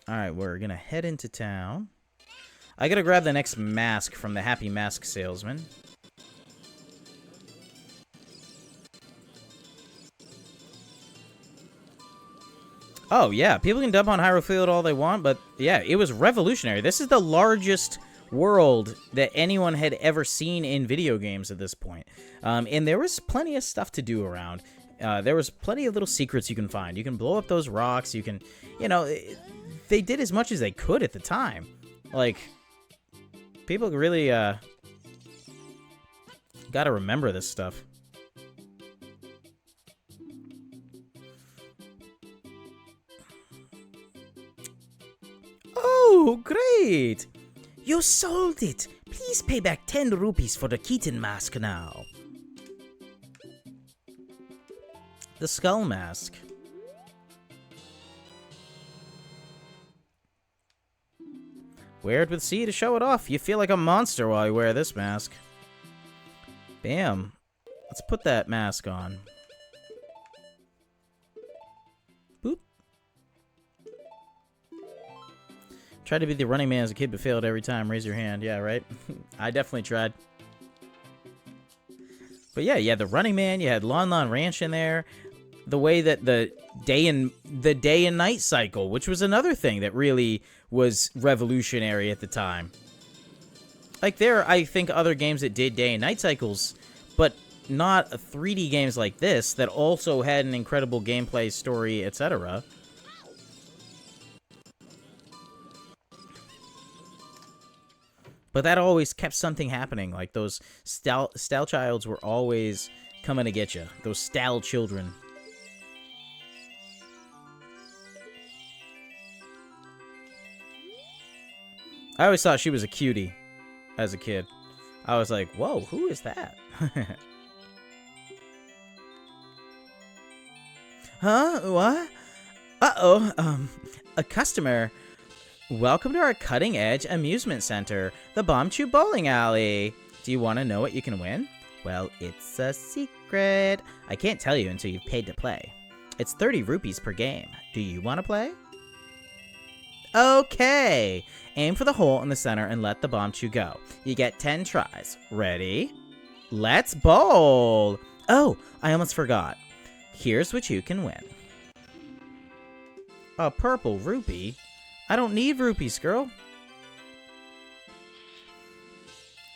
Alright, we're gonna head into town. I gotta grab the next mask from the Happy Mask Salesman. Oh, yeah, people can dump on Hyrule Field all they want, but yeah, it was revolutionary. This is the largest world that anyone had ever seen in video games at this point. And there was plenty of stuff to do around. There was plenty of little secrets you can find. You can blow up those rocks. You can, you know, they did as much as they could at the time. Like, people really gotta remember this stuff. Oh, great! You sold it! Please pay back 10 rupees for the kitten mask now. The skull mask. Wear it with C to show it off. You feel like a monster while you wear this mask. Bam. Let's put that mask on. Boop. Tried to be the running man as a kid, but failed every time. Raise your hand. Yeah, right? I definitely tried. But yeah, you had the running man. You had Lon Lon Ranch in there. The way that the day and night cycle, which was another thing that really was revolutionary at the time. Like, there, I think, other games that did day and night cycles, but not 3D games like this that also had an incredible gameplay, story, etc. But that always kept something happening. Like, those style childs were always coming to get you. Those style children. I always thought she was a cutie as a kid. I was like, whoa, who is that? Huh? What? Uh-oh. A customer. Welcome to our cutting-edge amusement center, the Bombchu Bowling Alley. Do you want to know what you can win? Well, it's a secret. I can't tell you until you've paid to play. It's 30 rupees per game. Do you want to play? Okay. Aim for the hole in the center and let the Bombchu go. You get 10 tries. Ready? Let's bowl! Oh, I almost forgot. Here's what you can win. A purple rupee? I don't need rupees, girl.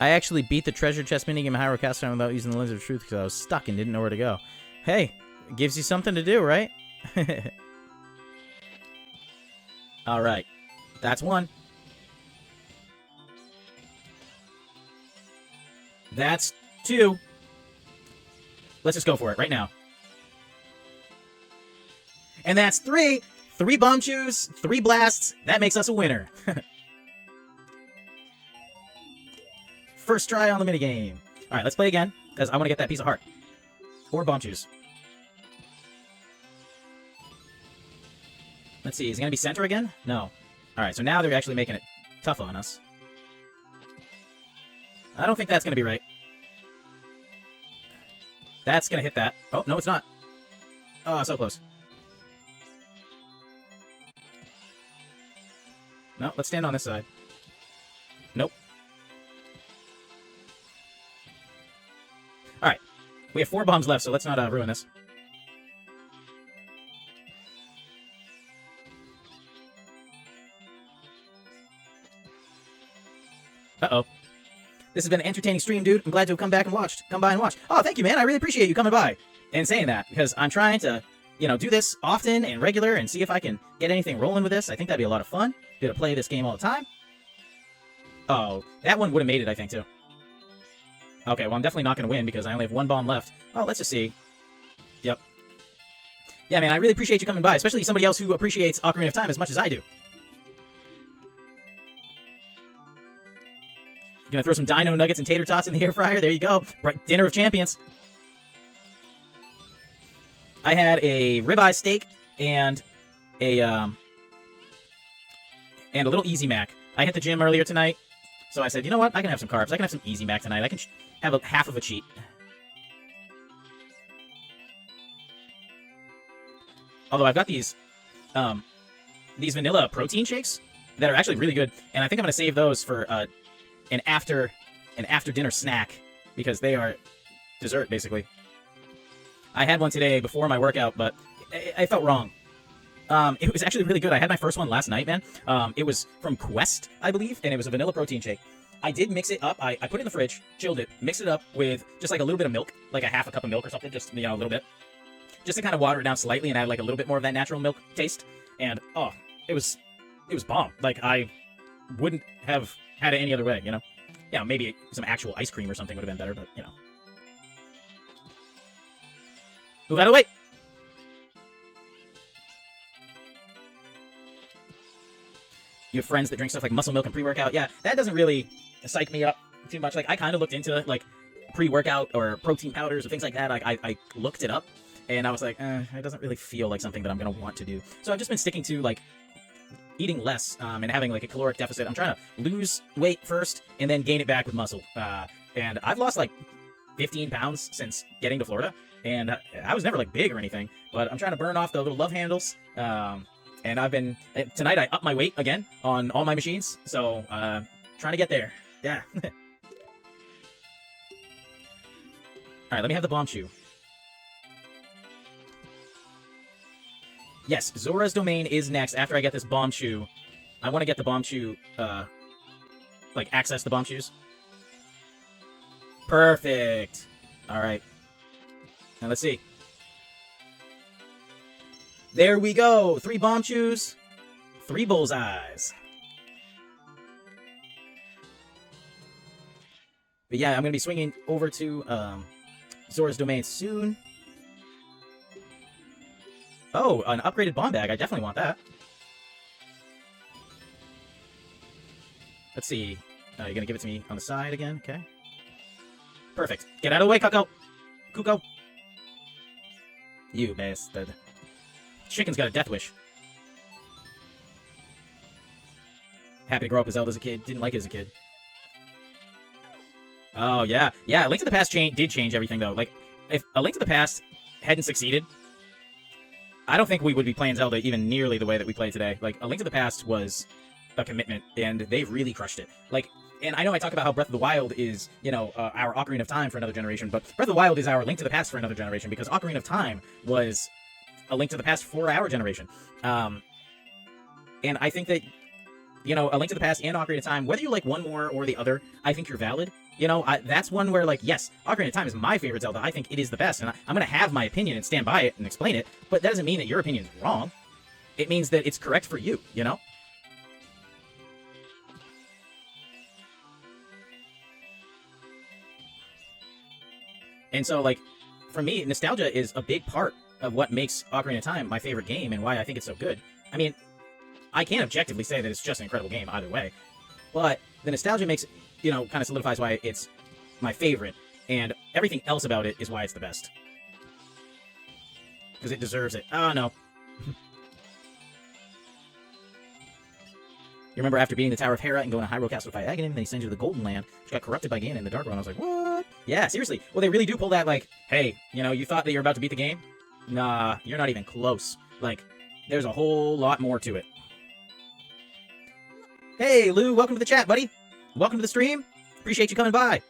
I actually beat the treasure chest minigame in Hyrule Castle without using the lens of truth because I was stuck and didn't know where to go. Hey, it gives you something to do, right? Alright. That's one. That's two. Let's just go for it right now. And that's three. 3 Bombchus, 3 blasts. That makes us a winner. First try on the minigame. Alright, let's play again, because I want to get that piece of heart. 4 Bombchus. Let's see, is it going to be center again? No. Alright, so now they're actually making it tough on us. I don't think that's going to be right. That's going to hit that. Oh, no, it's not. Oh, so close. No, let's stand on this side. Nope. Alright. We have 4 bombs left, so let's not ruin this. Uh-oh. This has been an entertaining stream, dude. I'm glad to have come back and watched. Come by and watch. Oh, thank you, man. I really appreciate you coming by and saying that, because I'm trying to, you know, do this often and regular and see if I can get anything rolling with this. I think that'd be a lot of fun. Be able to play this game all the time. Oh, that one would have made it, I think, too. Okay, well, I'm definitely not going to win because I only have 1 bomb left. Oh, let's just see. Yep. Yeah, man, I really appreciate you coming by, especially somebody else who appreciates Ocarina of Time as much as I do. Gonna throw some dino nuggets and tater tots in the air fryer. There you go. Right, dinner of champions. I had a ribeye steak and a little Easy Mac. I hit the gym earlier tonight, so I said, you know what? I can have some carbs. I can have some Easy Mac tonight. I can have half of a cheat. Although I've got these these vanilla protein shakes that are actually really good, and I think I'm gonna save those for an after dinner snack because they are dessert basically. I had one today before my workout, but I felt wrong. It was actually really good. I had my first one last night, man. It was from Quest, I believe, and it was a vanilla protein shake. I did mix it up. I put it in the fridge, chilled it, mixed it up with just like a little bit of milk, like a half a cup of milk or something, just, you know, a little bit. Just to kind of water it down slightly and add like a little bit more of that natural milk taste. And, oh, it was bomb. Like, I wouldn't have had it any other way, you know? Yeah, maybe some actual ice cream or something would have been better, but, you know. Move out of the way! You have friends that drink stuff like muscle milk and pre-workout. Yeah, that doesn't really psych me up too much. Like, I kind of looked into, like, pre-workout or protein powders or things like that. Like, I looked it up, and I was like, it doesn't really feel like something that I'm going to want to do. So I've just been sticking to, like, eating less and having, like, a caloric deficit. I'm trying to lose weight first and then gain it back with muscle. And I've lost, like, 15 pounds since getting to Florida. And I was never, like, big or anything. But I'm trying to burn off the little love handles. And I've been... Tonight, I upped my weight again on all my machines. So, trying to get there. Yeah. Alright, let me have the Bombchu. Yes, Zora's Domain is next after I get this Bombchu. I want to get the Bombchu, like, access the Bombchus. Perfect! Alright. Now, let's see. There we go! 3 Bombchus, 3 bullseyes. But yeah, I'm going to be swinging over to, Zora's Domain soon. Oh, an upgraded bomb bag. I definitely want that. Let's see. You're going to give it to me on the side again? Okay. Perfect. Get out of the way, Kuko! You bastard. Chicken's got a death wish. Happy to grow up with Zelda as a kid. Didn't like it as a kid. Oh, yeah. Yeah, Link to the Past did change everything, though. Like, if A Link to the Past hadn't succeeded, I don't think we would be playing Zelda even nearly the way that we play today. Like, A Link to the Past was a commitment, and they've really crushed it. Like, and I know I talk about how Breath of the Wild is, you know, our Ocarina of Time for another generation, but Breath of the Wild is our Link to the Past for another generation, because Ocarina of Time was A Link to the Past for our generation. And I think that, you know, A Link to the Past and Ocarina of Time, whether you like one more or the other, I think you're valid. You know, that's one where, like, yes, Ocarina of Time is my favorite Zelda. I think it is the best, and I'm going to have my opinion and stand by it and explain it, but that doesn't mean that your opinion is wrong. It means that it's correct for you, you know? And so, like, for me, nostalgia is a big part of what makes Ocarina of Time my favorite game and why I think it's so good. I mean, I can't objectively say that it's just an incredible game either way, but the nostalgia makes it, you know, kind of solidifies why it's my favorite, and everything else about it is why it's the best. Because it deserves it. Oh, no. You remember after beating the Tower of Hera and going to Hyrule Castle to fight Aghanim, then he sends you to the Golden Land, which got corrupted by Ganon in the Dark Realm. I was like, what? Yeah, seriously. Well, they really do pull that, like, hey, you know, you thought that you were about to beat the game? Nah, you're not even close. Like, there's a whole lot more to it. Hey, Lou, welcome to the chat, buddy. Welcome to the stream. Appreciate you coming by.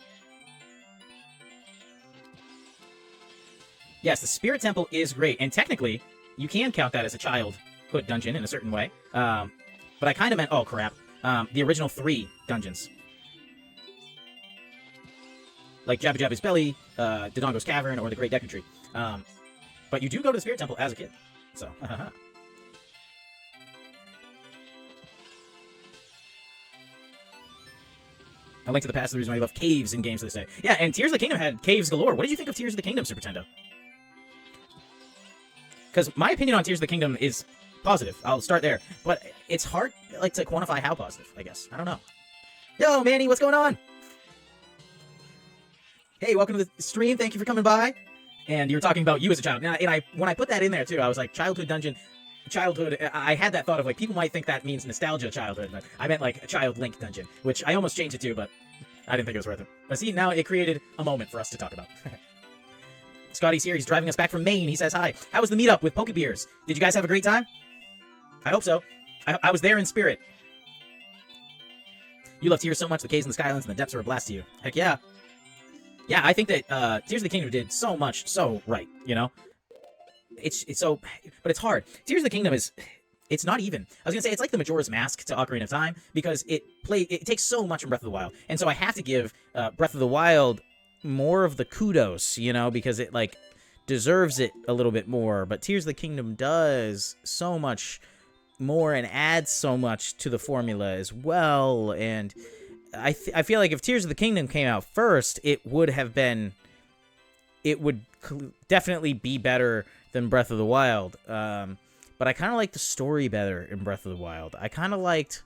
Yes, the Spirit Temple is great, and technically, you can count that as a childhood dungeon in a certain way. But I kind of meant, oh crap, the original 3 dungeons. Like Jabba Jabba's Belly, Dodongo's Cavern, or the Great Deku Tree. But you do go to the Spirit Temple as a kid, so. A Link to the Past is the reason why I love caves in games to this day. Yeah, and Tears of the Kingdom had caves galore. What did you think of Tears of the Kingdom, Super Nintendo? Because my opinion on Tears of the Kingdom is positive. I'll start there. But it's hard, like, to quantify how positive, I guess. I don't know. Yo, Manny, what's going on? Hey, welcome to the stream. Thank you for coming by. And you were talking about you as a child. And when I put that in there, too, I was like, childhood dungeon, childhood, I had that thought of, like, people might think that means nostalgia childhood, but I meant, like, a child Link dungeon, which I almost changed it to, but I didn't think it was worth it. But see, now it created a moment for us to talk about. Scotty's here. He's driving us back from Maine. He says hi. How was the meetup with Pokebeers? Did you guys have a great time? I hope so. I was there in spirit. You love Tears so much, the caves and the Skylands and the depths are a blast to you. Heck yeah. Yeah, I think that Tears of the Kingdom did so much so right, you know? It's so... But it's hard. Tears of the Kingdom is... It's not even. I was going to say, it's like the Majora's Mask to Ocarina of Time, because it takes so much from Breath of the Wild. And so I have to give Breath of the Wild more of the kudos, you know, because it, like, deserves it a little bit more. But Tears of the Kingdom does so much more and adds so much to the formula as well. And I feel like if Tears of the Kingdom came out first, it would definitely be better than Breath of the Wild. But I kind of like the story better in Breath of the Wild. I kind of liked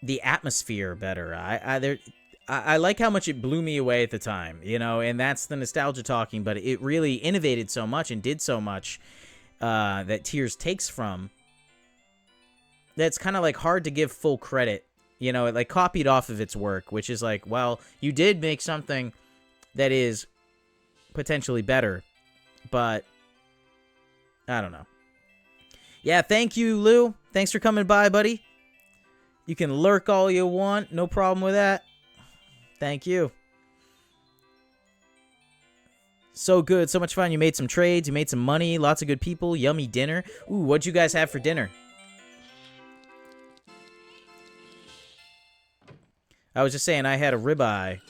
the atmosphere better. I like how much it blew me away at the time, you know, and that's the nostalgia talking, but it really innovated so much and did so much that Tears takes from. That's kind of like hard to give full credit. You know, it like copied off of its work, which is like, well, you did make something that is potentially better, but I don't know. Yeah, thank you, Lou. Thanks for coming by, buddy. You can lurk all you want. No problem with that. Thank you. So good. So much fun. You made some trades. You made some money. Lots of good people. Yummy dinner. Ooh, what'd you guys have for dinner? I was just saying I had a ribeye.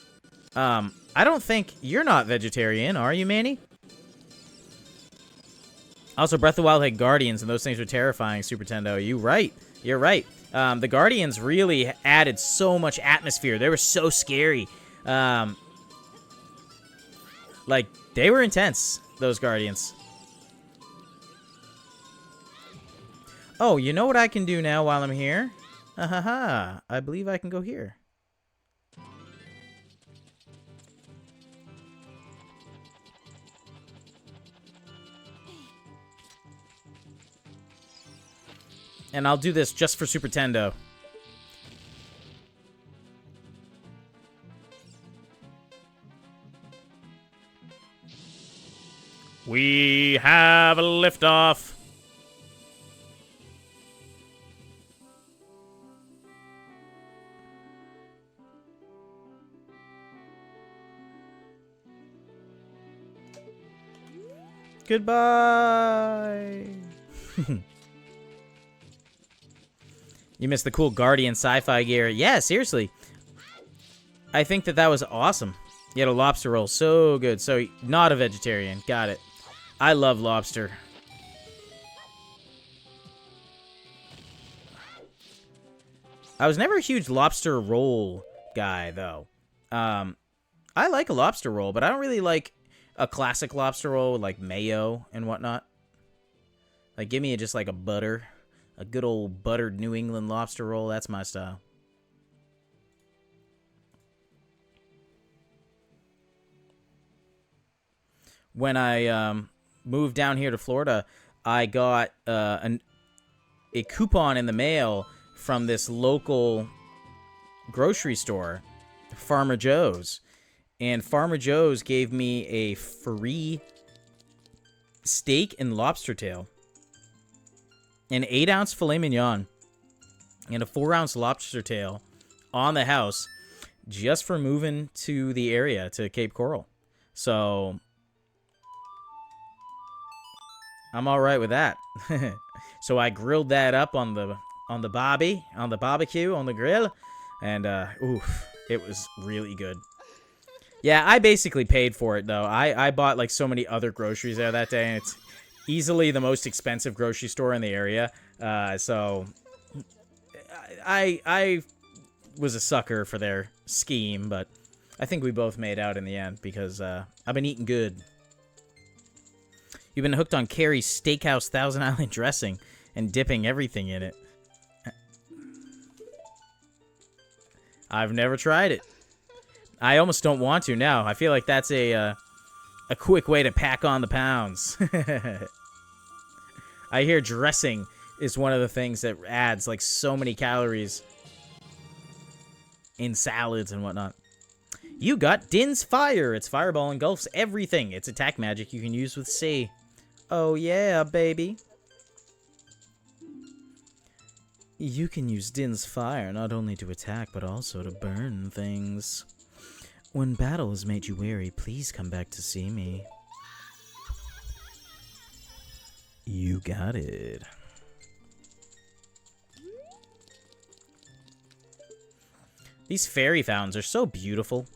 I don't think... You're not vegetarian, are you, Manny? Also, Breath of the Wild had Guardians, and those things were terrifying, Super Tendo. You're right. You're right. The Guardians really added so much atmosphere. They were so scary. Like, they were intense, those Guardians. Oh, you know what I can do now while I'm here? I believe I can go here. And I'll do this just for Super Tendo. We have a liftoff. Goodbye. You missed the cool Guardian sci-fi gear. Yeah, seriously. I think that was awesome. You had a lobster roll. So good. So, not a vegetarian. Got it. I love lobster. I was never a huge lobster roll guy, though. I like a lobster roll, but I don't really like a classic lobster roll with, like, mayo and whatnot. Like, give me just, like, a butter. A good old buttered New England lobster roll. That's my style. When I moved down here to Florida, I got a coupon in the mail from this local grocery store, Farmer Joe's. And Farmer Joe's gave me a free steak and lobster tail. An 8-ounce filet mignon and a 4-ounce lobster tail on the house just for moving to the area, to Cape Coral. So I'm all right with that. So I grilled that up on the barbecue, on the grill, and oof, it was really good. Yeah, I basically paid for it though. I bought like so many other groceries there that day, and it's easily the most expensive grocery store in the area. So I was a sucker for their scheme, but I think we both made out in the end because I've been eating good. You've been hooked on Carrie's Steakhouse Thousand Island dressing and dipping everything in it. I've never tried it. I almost don't want to now. I feel like that's a quick way to pack on the pounds. I hear dressing is one of the things that adds like so many calories in salads and whatnot. You got Din's Fire. Its fireball engulfs everything. It's attack magic you can use with C. Oh yeah, baby. You can use Din's fire not only to attack, but also to burn things. When battle has made you weary, please come back to see me. You got it. These fairy fountains are so beautiful.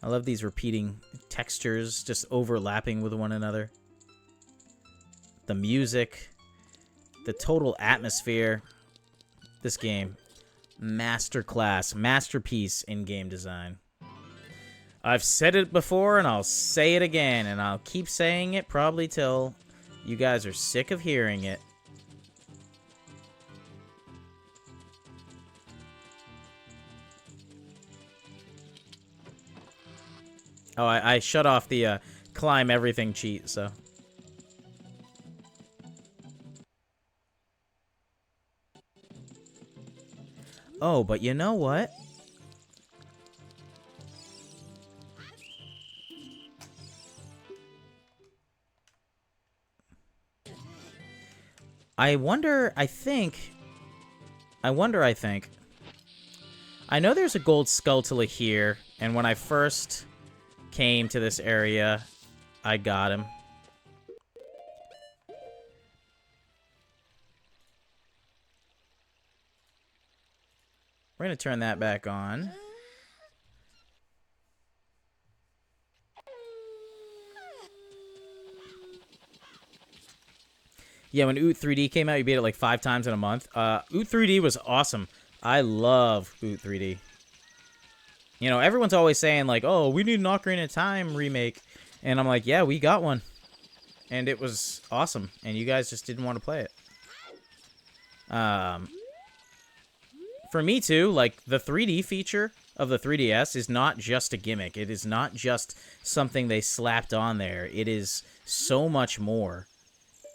I love these repeating textures just overlapping with one another. The music, the total atmosphere. This game, masterclass, masterpiece in game design. I've said it before and I'll say it again, and I'll keep saying it probably till you guys are sick of hearing it. Oh, I shut off the climb everything cheat, so. Oh, but you know what? I think. I know there's a gold Skulltula here, and when I first came to this area, I got him. We're gonna turn that back on. Yeah, when Oot 3D came out, you beat it like 5 times in a month. Oot 3D was awesome. I love Oot 3D. You know, everyone's always saying, like, oh, we need an Ocarina of Time remake. And I'm like, yeah, we got one. And it was awesome. And you guys just didn't want to play it. For me, too, like, the 3D feature of the 3DS is not just a gimmick. It is not just something they slapped on there. It is so much more.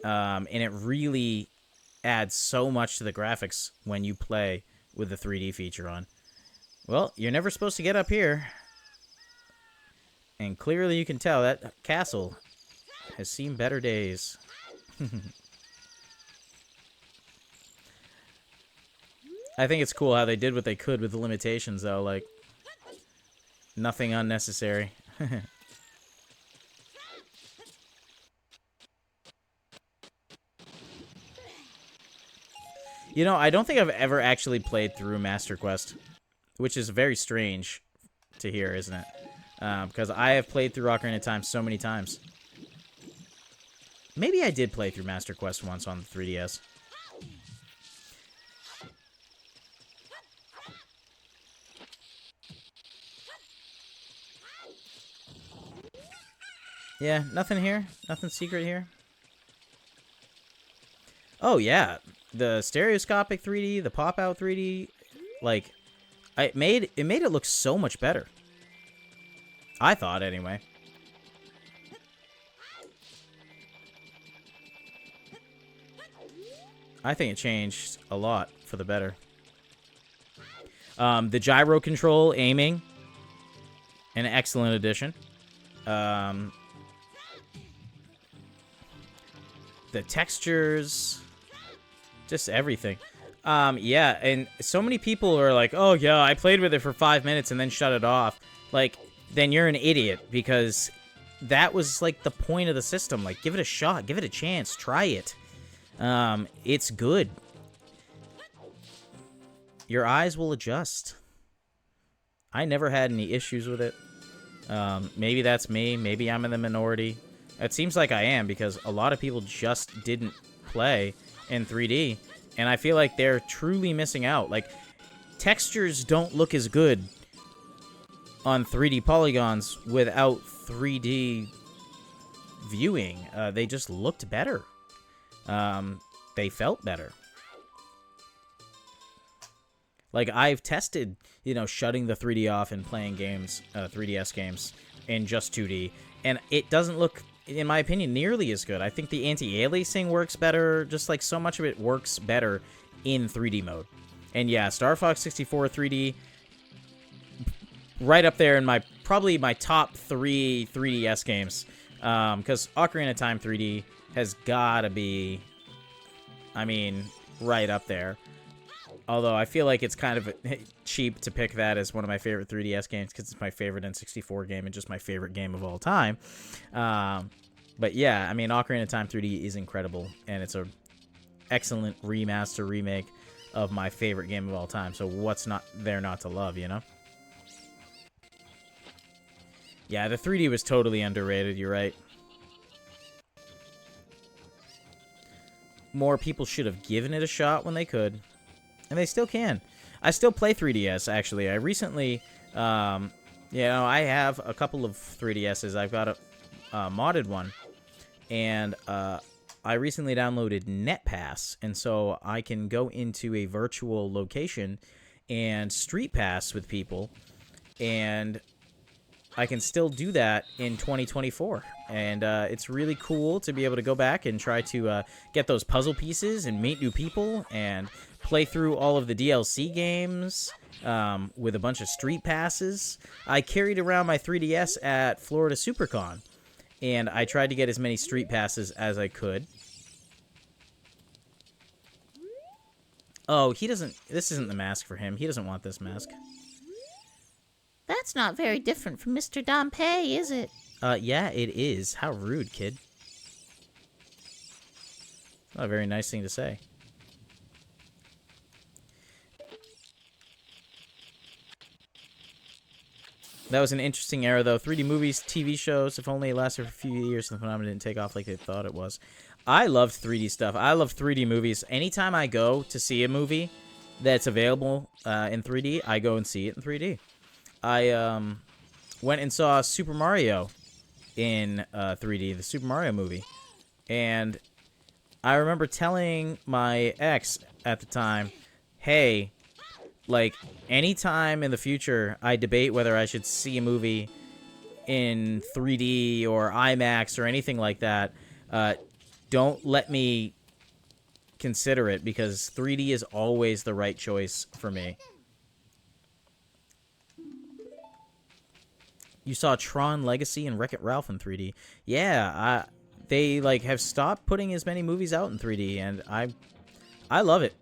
And it really adds so much to the graphics when you play with the 3D feature on. Well, you're never supposed to get up here. And clearly you can tell that castle has seen better days. I think it's cool how they did what they could with the limitations, though. Like, nothing unnecessary. You know, I don't think I've ever actually played through Master Quest, which is very strange to hear, isn't it? Because I have played through Ocarina of Time so many times. Maybe I did play through Master Quest once on the 3DS. Yeah, nothing here. Nothing secret here. Oh, yeah. The stereoscopic 3D, the pop-out 3D, like, it made it look so much better. I thought, anyway. I think it changed a lot for the better. The gyro control aiming, an excellent addition. The textures, just everything. Yeah, and so many people are like, oh, yeah, I played with it for 5 minutes and then shut it off. Like, then you're an idiot, because that was, like, the point of the system. Like, give it a shot. Give it a chance. Try it. It's good. Your eyes will adjust. I never had any issues with it. Maybe that's me. Maybe I'm in the minority. It seems like I am, because a lot of people just didn't play in 3D. And I feel like they're truly missing out. Like, textures don't look as good on 3D polygons without 3D viewing. They just looked better. They felt better. Like, I've tested, you know, shutting the 3D off and playing games, 3DS games, in just 2D. And it doesn't look, in my opinion, nearly as good. I think the anti-aliasing works better. Just, like, so much of it works better in 3D mode. And, yeah, Star Fox 64 3D, right up there in probably my top 3 3DS games. Because Ocarina of Time 3D has gotta be I mean, right up there. Although I feel like it's kind of cheap to pick that as one of my favorite 3DS games because it's my favorite N64 game and just my favorite game of all time. But yeah, I mean, Ocarina of Time 3D is incredible, and it's a excellent remaster remake of my favorite game of all time. So what's not there not to love, you know? Yeah, the 3D was totally underrated, you're right. More people should have given it a shot when they could. And they still can. I still play 3DS, actually. I recently, you know, I have a couple of 3DSs. I've got a modded one. And I recently downloaded NetPass. And so I can go into a virtual location and street pass with people. And I can still do that in 2024. And it's really cool to be able to go back and try to get those puzzle pieces and meet new people and play through all of the DLC games with a bunch of street passes. I carried around my 3DS at Florida SuperCon, and I tried to get as many street passes as I could. Oh, he doesn't... This isn't the mask for him. He doesn't want this mask. That's not very different from Mr. Dompe, is it? Yeah, it is. How rude, kid. Not a very nice thing to say. That was an interesting era, though. 3D movies, TV shows, if only it lasted for a few years, the phenomenon didn't take off like they thought it was. I loved 3D stuff. I love 3D movies. Anytime I go to see a movie that's available in 3D, I go and see it in 3D. I went and saw Super Mario in 3D, the Super Mario movie. And I remember telling my ex at the time, hey, like, anytime in the future I debate whether I should see a movie in 3D or IMAX or anything like that, don't let me consider it, because 3D is always the right choice for me. You saw Tron Legacy and Wreck-It Ralph in 3D. Yeah, they like have stopped putting as many movies out in 3D, and I love it.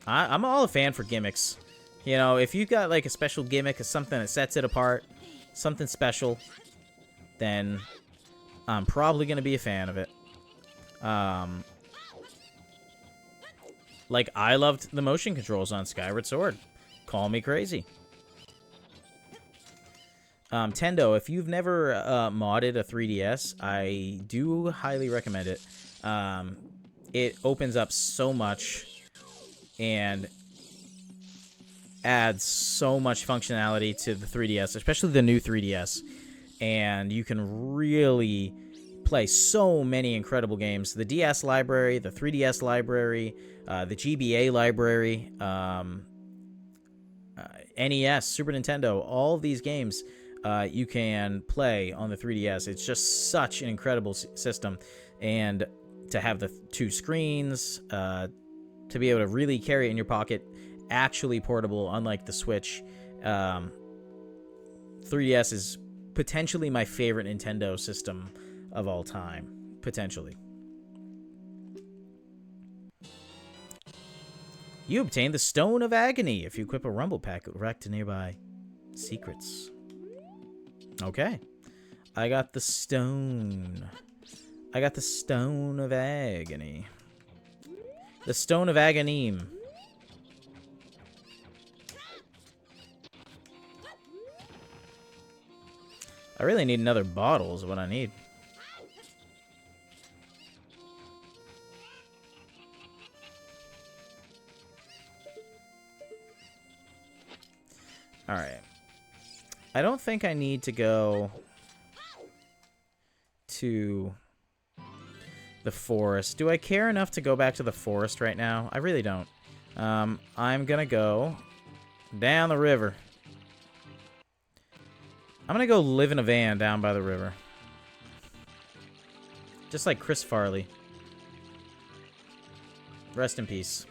I'm all a fan for gimmicks. You know, if you've got like a special gimmick or something that sets it apart, something special, then I'm probably going to be a fan of it. Like, I loved the motion controls on Skyward Sword. Call me crazy. Tendo, if you've never modded a 3DS, I do highly recommend it. It opens up so much and adds so much functionality to the 3DS, especially the new 3DS. And you can really play so many incredible games. The DS library, the 3DS library, the GBA library, NES, Super Nintendo, all of these games you can play on the 3DS. It's just such an incredible system. And to have the two screens, to be able to really carry it in your pocket, actually portable, unlike the Switch. 3DS is potentially my favorite Nintendo system of all time. Potentially. You obtain the Stone of Agony. If you equip a Rumble Pack, it will react to nearby secrets. Okay. I got the stone. I got the Stone of Agony. The Stone of Aghanim. I really need another bottle is what I need. Alright. I don't think I need to go to the forest. Do I care enough to go back to the forest right now? I really don't. I'm gonna go down the river. I'm gonna go live in a van down by the river. Just like Chris Farley. Rest in peace.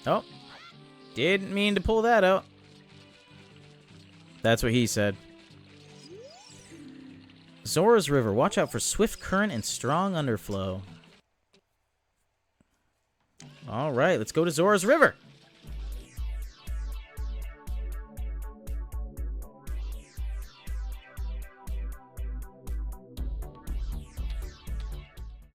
Oh. Didn't mean to pull that out. That's what he said. Zora's River. Watch out for swift current and strong underflow. All right, let's go to Zora's River.